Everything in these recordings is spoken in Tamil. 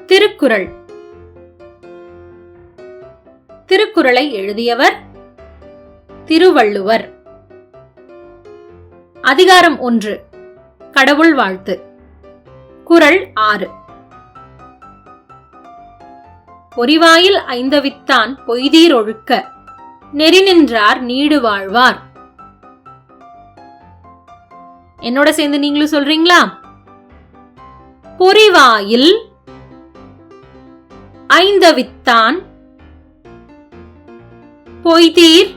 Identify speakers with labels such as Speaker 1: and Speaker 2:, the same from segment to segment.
Speaker 1: திருக்குறள். திருக்குறளை எழுதியவர் திருவள்ளுவர். அதிகாரம் 1. கடவுள் வாழ்த்து. குறள் 6. பொறிவாயில் ஐந்தவித்தான் பொய்தீர் ஒழுக்க நெறி நின்றார் நீடு வாழ்வார். என்னோட சேர்ந்து நீங்களும் சொல்றீங்களா? பொறிவாயில் ஐந்தவித்தான் பொய்தீர்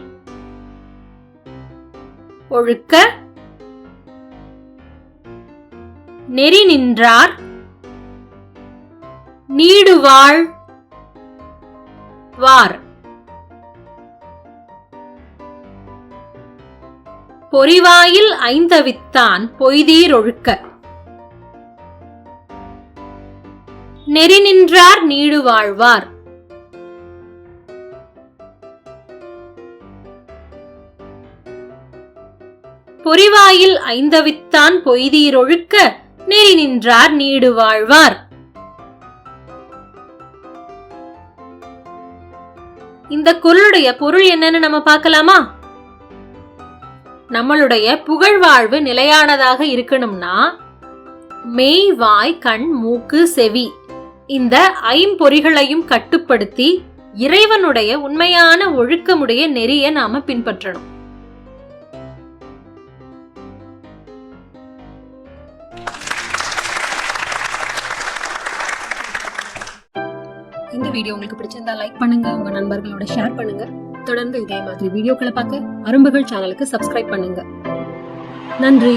Speaker 1: ஒழுக்க நெறி நின்றார் நீடு வாழ்வார். பொறிவாயில் ஐந்தவித்தான் பொய்தீர் ஒழுக்க நெறி நின்றார் நீடு வாழ்வார். பொறிவாயில் ஐந்தவித்தான் பொய்தீர் ஒழுக்க நெறி நின்றார் நீடு வாழ்வார். இந்த குறளுடைய பொருள் என்னன்னு நம்ம பார்க்கலாமா? நம்மளுடைய புகழ்வாழ்வு நிலையானதாக இருக்கணும்னா மெய், வாய், கண், மூக்கு, செவி இந்த ஐம்பொறிகளையும் கட்டுப்படுத்தி இறைவனுடைய உண்மையான ஒழுக்கமுடைய நெறிய நாம பின்பற்றணும்.
Speaker 2: இந்த வீடியோ உங்களுக்கு பிடிச்சிருந்தா லைக் பண்ணுங்க, உங்க நண்பர்களோட ஷேர் பண்ணுங்க. தொடர்ந்து இதே மாதிரி வீடியோக்களை பார்க்க அரும்புகள் சேனலுக்கு சப்ஸ்கிரைப் பண்ணுங்க. நன்றி.